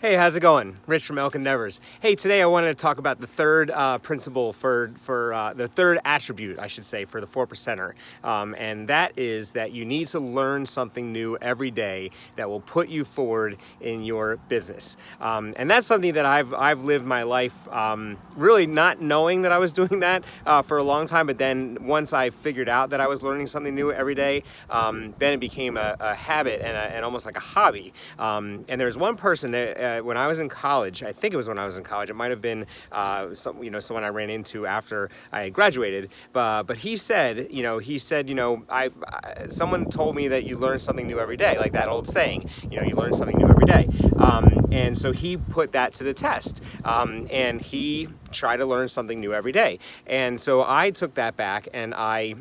Hey, how's it going? Rich from Elk Endeavors. Hey, today I wanted to talk about the third principle for the third attribute, I should say, for the 4%er. And that is that you need to learn something new every day that will put you forward in your business. And that's something that I've lived my life really not knowing that I was doing that for a long time. But then once I figured out that I was learning something new every day, then it became a habit and almost like a hobby. And there's one person that when I was in college, I think it was when I was in college, it might have been someone I ran into after I graduated, but he said, someone told me that you learn something new every day, like that old saying, you learn something new every day. And so he put that to the test, and he tried to learn something new every day. And so I took that back, and I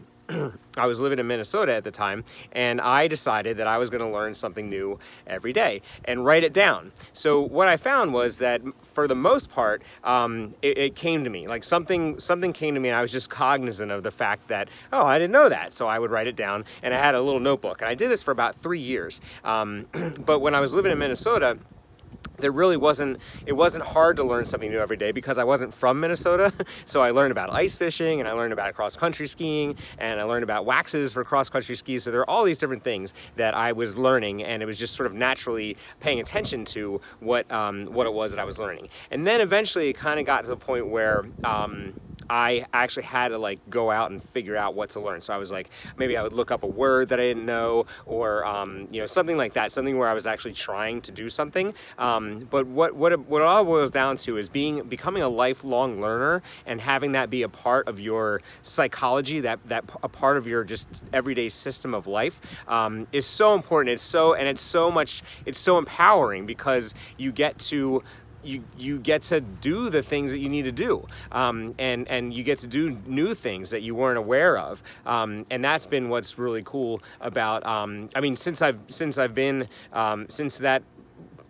was living in Minnesota at the time, and I decided that I was going to learn something new every day and write it down. So what I found was that for the most part, it came to me, like something came to me, and I was just cognizant of the fact that, oh, I didn't know that. So I would write it down, and I had a little notebook, and I did this for about 3 years. But when I was living in Minnesota, it wasn't hard to learn something new every day because I wasn't from Minnesota. So I learned about ice fishing, and I learned about cross-country skiing, and I learned about waxes for cross-country skis. So there are all these different things that I was learning, and it was just sort of naturally paying attention to what it was that I was learning. And then eventually it kind of got to the point where I actually had to go out and figure out what to learn. So I was like, maybe I would look up a word that I didn't know, or something like that, something where I was actually trying to do something. But what it all boils down to is becoming a lifelong learner and having that be a part of your psychology, that a part of your just everyday system of life is so important. It's so empowering because you get to do the things that you need to do, and you get to do new things that you weren't aware of, and that's been what's really cool about.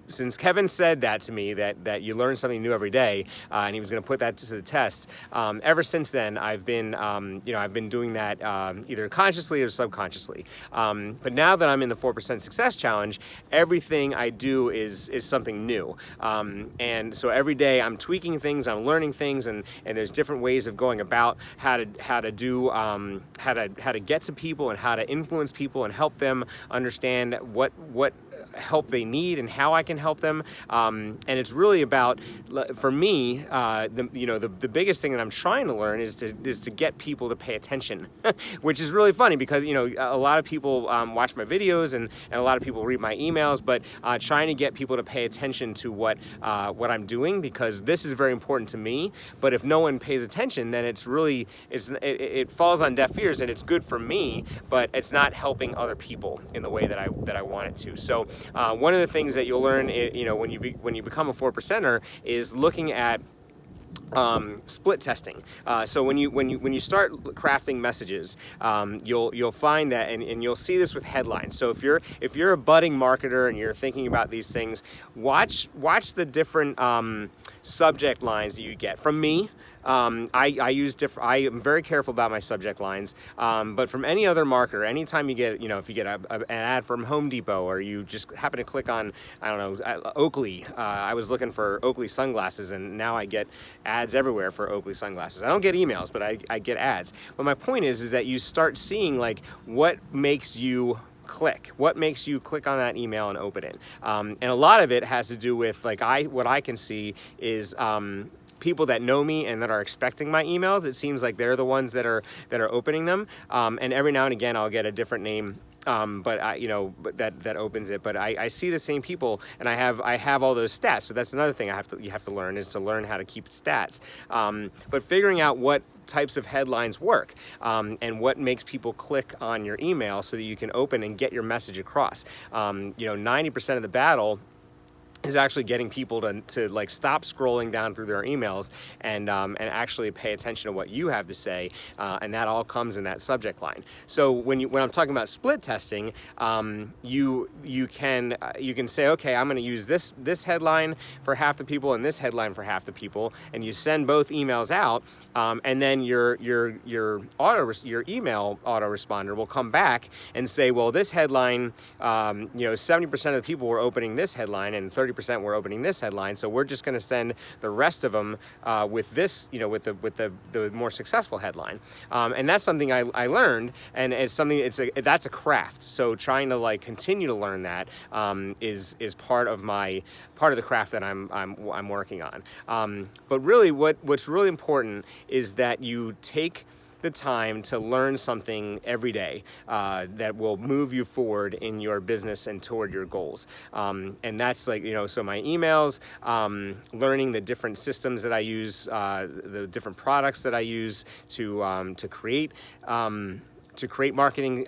Since Kevin said that to me, that you learn something new every day, and he was going to put that to the test. Ever since then, I've been doing that either consciously or subconsciously. But now that I'm in the 4% Success Challenge, everything I do is something new. And so every day I'm tweaking things, I'm learning things, and there's different ways of going about how to get to people and how to influence people and help them understand what help they need and how I can help them, and it's really about, for me, the biggest thing that I'm trying to learn is to get people to pay attention, which is really funny because a lot of people watch my videos and a lot of people read my emails, but trying to get people to pay attention to what I'm doing, because this is very important to me. But if no one pays attention, then it falls on deaf ears, and it's good for me, but it's not helping other people in the way that I want it to. So one of the things that you'll learn, when you become a 4%er, is looking at split testing. So when you start crafting messages, you'll find that, and you'll see this with headlines. So if you're a budding marketer and you're thinking about these things, watch the different subject lines that you get from me. I am very careful about my subject lines, but from any other marketer, anytime you get, if you get an ad from Home Depot, or you just happen to click on, I don't know, Oakley. I was looking for Oakley sunglasses, and now I get ads everywhere for Oakley sunglasses. I don't get emails, but I get ads. But my point is that you start seeing what makes you click. What makes you click on that email and open it? And a lot of it has to do with what I can see is people that know me and that are expecting my emails. It seems like they're the ones that are opening them. And every now and again, I'll get a different name. But that opens it. But I see the same people, and I have all those stats. So that's another thing you have to learn, is to learn how to keep stats. But figuring out what types of headlines work, and what makes people click on your email so that you can open and get your message across. 90% of the battle is actually getting people to stop scrolling down through their emails and actually pay attention to what you have to say, and that all comes in that subject line. So when I'm talking about split testing, you can say, okay, I'm going to use this headline for half the people and this headline for half the people, and you send both emails out, and then your email autoresponder will come back and say, well, this headline, 70% of the people were opening this headline and 30% 30% were opening this headline, so we're just going to send the rest of them with this, with the more successful headline. And that's something I learned, and it's something, that's a craft. So trying to like continue to learn that is part of the craft that I'm working on. But really, what's really important is that you take the time to learn something every day that will move you forward in your business and toward your goals. And that's like, so my emails, learning the different systems that I use, the different products that I use to create marketing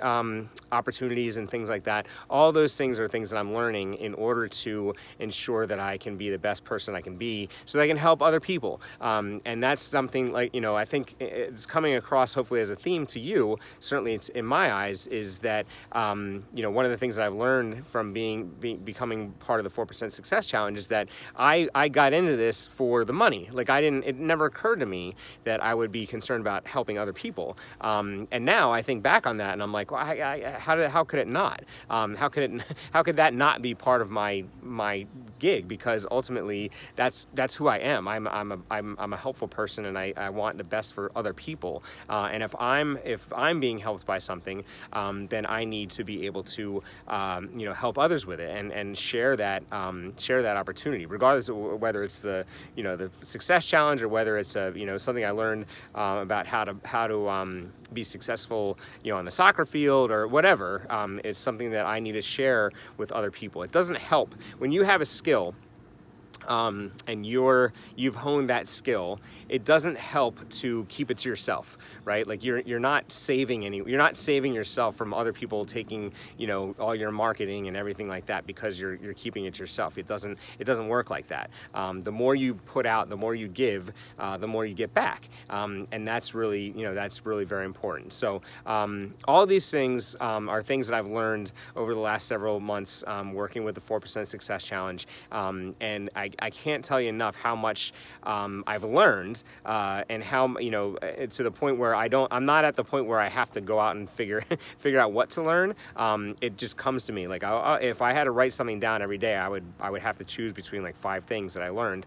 opportunities and things like that. All those things are things that I'm learning in order to ensure that I can be the best person I can be so that I can help other people. And that's something like, I think it's coming across hopefully as a theme to you, certainly it's in my eyes, is that, one of the things that I've learned from becoming part of the 4% Success Challenge is that I got into this for the money. Like it never occurred to me that I would be concerned about helping other people. And now I think back on that and I'm like, well, how could it not? How could that not be part of my gig? Because ultimately that's who I am. I'm a helpful person, and I want the best for other people. And if I'm being helped by something, then I need to be able to help others with it and share that opportunity, regardless of whether it's the Success Challenge or whether it's something I learned about how to be successful on the soccer field or whatever. It's something that I need to share with other people. It doesn't help when you have a skill and you've honed that skill. It doesn't help to keep it to yourself, right? Like you're not saving yourself from other people taking all your marketing and everything like that because you're keeping it to yourself. It doesn't work like that. The more you put out, the more you give, the more you get back, and that's really very important. So all these things are things that I've learned over the last several months working with the 4% Success Challenge, and I can't tell you enough how much I've learned, and how to the point where I'm not at the point where I have to go out and figure out what to learn. It just comes to me. Like if I had to write something down every day, I would have to choose between like 5 things that I learned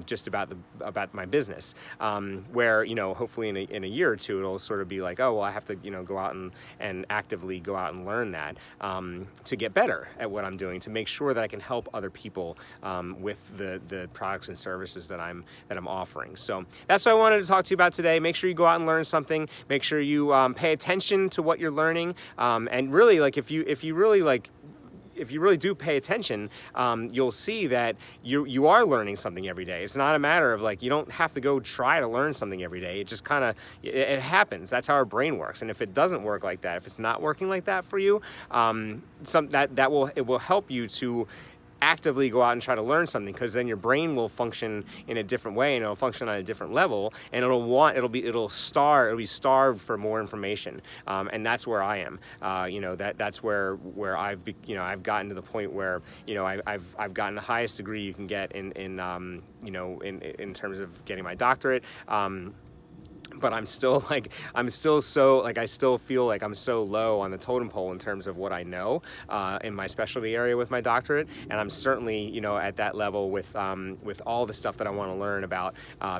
just about my business. Where hopefully in a year or two it'll sort of be like, oh well, I have to go out and actively go out and learn that to get better at what I'm doing, to make sure that I can help other people with the products and services that I'm offering. So that's what I wanted to talk to you about today. Make sure you go out and learn something. Make sure you pay attention to what you're learning, and really, like if you really do pay attention, you'll see that you are learning something every day. It's not a matter of like, you don't have to go try to learn something every day. It just kind of, it happens. That's how our brain works. And if it doesn't work like that, if it's not working like that for you, it will help you to actively go out and try to learn something, because then your brain will function in a different way, and it'll function on a different level, and it'll be starved for more information, and that's where I am. That's where I've gotten to the point where I've gotten the highest degree you can get in terms of getting my doctorate. But I still feel like I'm so low on the totem pole in terms of what I know in my specialty area with my doctorate, and I'm certainly at that level with all the stuff that I want to learn about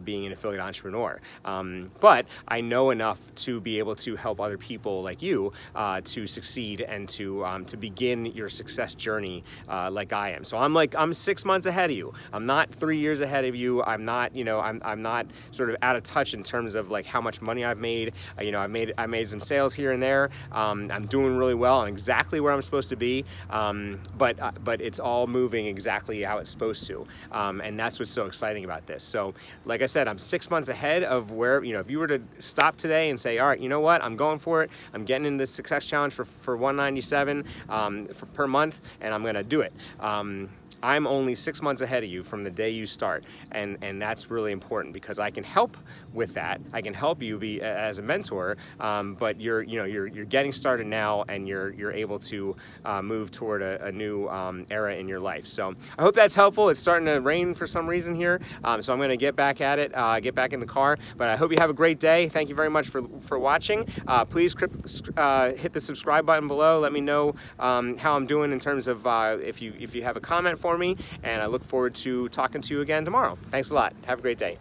being an affiliate entrepreneur. But I know enough to be able to help other people like you to succeed and to begin your success journey like I am. So I'm 6 months ahead of you. I'm not 3 years ahead of you. I'm not I'm not sort of out of touch in terms of like how much money I've made. I made some sales here and there. I'm doing really well. I'm exactly where I'm supposed to be. But it's all moving exactly how it's supposed to. And that's what's so exciting about this. So like I said, I'm 6 months ahead of where, if you were to stop today and say, all right, you know what, I'm going for it. I'm getting in this Success Challenge for $197 per month, and I'm going to do it. I'm only 6 months ahead of you from the day you start, and that's really important, because I can help with that. I can help you be as a mentor, but you're getting started now, and you're able to move toward a new era in your life. So I hope that's helpful. It's starting to rain for some reason here, so I'm going to get back at it, get back in the car. But I hope you have a great day. Thank you very much for watching. Please hit the subscribe button below. Let me know how I'm doing in terms of if you have a comment for for me, and I look forward to talking to you again tomorrow. Thanks a lot. Have a great day.